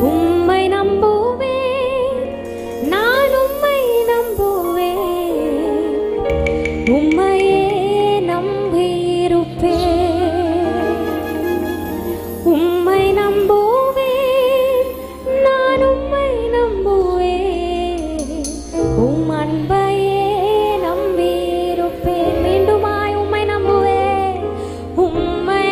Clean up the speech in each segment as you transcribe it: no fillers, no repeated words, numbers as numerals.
உம்மை நம்புவேன், நான் உம்மை நம்புவேன், உம்மையே நம்பியிருப்பேன். உம்மை நம்புவேன், நான் உம்மை நம்புவேன், உம் அன்பையே நம்பியிருப்பேன். மீண்டுமாய் உம்மை நம்புவேன், உம்மை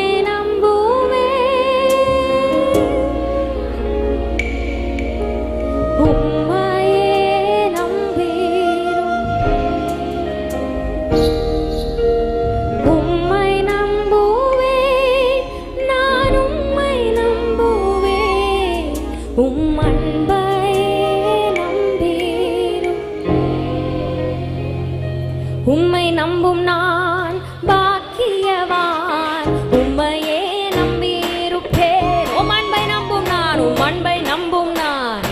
உம்மை நம்பும் நான் பாக்கியவான், உம்மையே நம்பியிருப்பேன். உம் அன்பை நம்பும் நான், உம் அன்பை நம்பும் நான்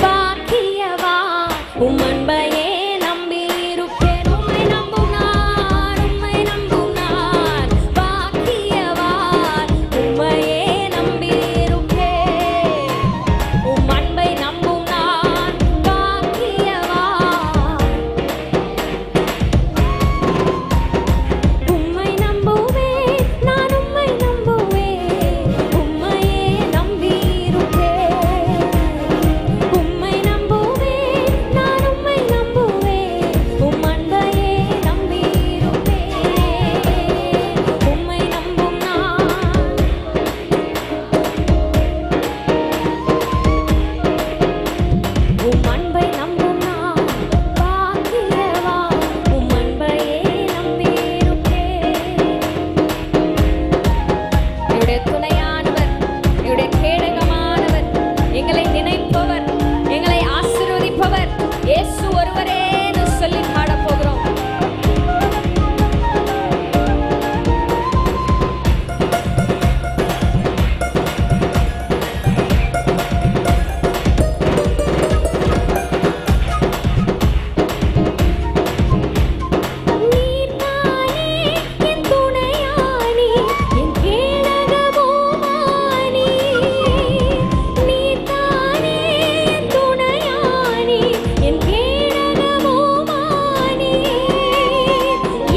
பாக்கியவான், உம் அன்பையே நம்பியிருப்பேன். உம்மை நம்பும் நான், உம்மை நம்பும் நான் பாக்கியவான், உம்மையே நம்பியிருப்பேன். உம் அன்பை நம்பும் நான் பாக்கியவான். உம்மை நம்புவேன், நான் உம்மை நம்புவேன், உம்மையே நம்பியிருப்பேன். உம்மை நம்புவேன், நான் உம்மை நம்புவேன், உம் அன்பையே நம்பியிருப்பேன். உம்மை நம்பும் நான், உம் அன்பை நம்பும் நான் பாக்கியவான், உம் அன்பையே நம்பியிருப்பேன். என்னுடைய துணையானவர், என்னுடைய கேடகமானவர், எங்களை நினைப்பவர், எங்களை ஆசீர்வதிப்பவர் இயேசு ஒருவரேன்னு சொல்லி பாடப் போகிறோம். நீர்தானே என் துணையானி, என் கேடகமுமானி. நீர்தானே என் துணையானி, என் கேடகமுமானி.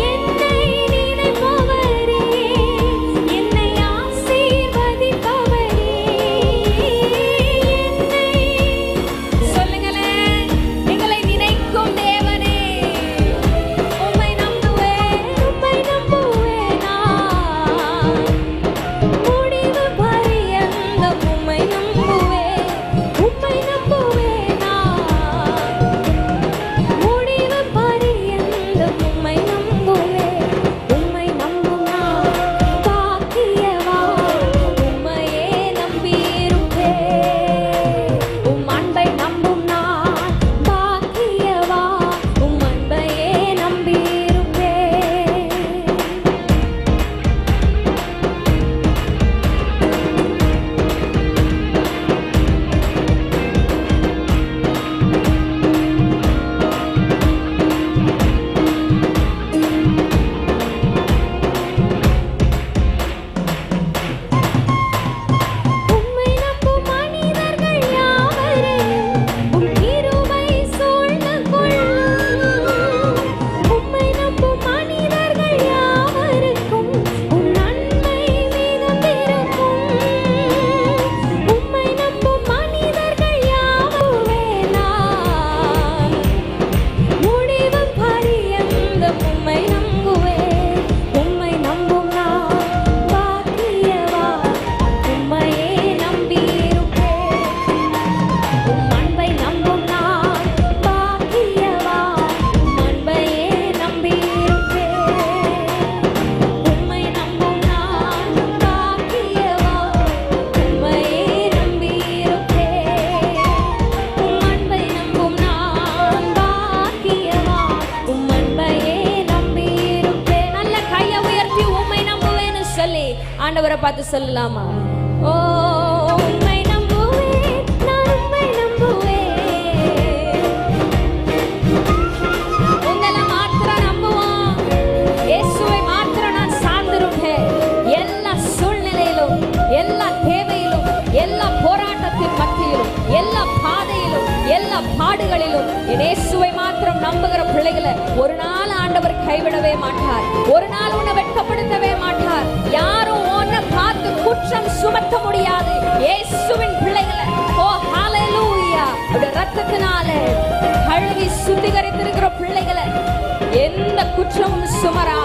என்னை நினைப்பவரே, என்னை ஆசீர்வதிப்பவரே, சொல்லுங்களேன், எங்களை நினைக்கும் தேவனே. உம்மை நம்புவேன், உம்மை நம்புவேன் நான். முடிவு பரியந்தம் உம்மை நம்புவேன், உம்மை நம்புவேன் நான். முடிவு பரியந்தம் உம்மை நம்புவேன், உம்மை நம்பும் நான் பாக்கியவான், உம்மையே நம்பியிருப்பேன். உம் அன்பை நம்பும் நான் பாக்கியவான், உம் அன்பையே நம்பியிருப்பேன். உம்மை நம்பும் மனிதர்கள் யாவரையும் உம் கிருபை சூழ்ந்து கொள்ளும். உம்மை நம்பும் மனிதர்கள் யாவருக்கும் உம் நன்மை மிகுந்திருக்கும். உம்மை நம்பும் மனிதர்கள் யாவருவேன் நான். முடிவு பரியந்தம் உம்மை நம்புவேன், உம்மை நம்பும் நான் பாக்கியவான், உம்மையே நம்பியிருப்பேன். உம் அன்பை நம்பும் நான் பாக்கியவான், உம் அன்பையே நம்பியிருப்பேன். உம்மை நம்பும் நான் பாக்கியவான், உம்மையே நம்பியிருப்பேன். உம் அன்பை நம்பும் நான் பாக்கியவான், உம் அன்பையே நம்பியிருப்பேன். நல்ல கையை உயர்த்தி உம்மை நம்புவேன்னு சொல்லி ஆண்டவரை பார்த்து சொல்லலாமா? ஓ, உம்மை நம்புவேன், நான் உம்மை நம்புவேன். உங்களை மாத்திரம் நம்புவோம், இயேசுவை மாத்திரம் நான் சார்ந்திருப்பேன். எல்லா சூழ்நிலையிலும், எல்லா தேவையிலும், எல்லா பிள்ளைகளை ஒரு நாள் ஆண்டவர் கைவிடவே மாட்டார். ஒரு நாள் உன்னை வெட்கப்படுத்தவே மாட்டார். யாரும் உன்னை பார்த்து குற்றம் சுமத்த முடியாது. இயேசுவின் பிள்ளைகளை ஓ ஹalleluya ரத்தத்தினால கழுவி சுத்திகரித்திருக்கிற பிள்ளைகளை எந்த குற்றமும் சுமரா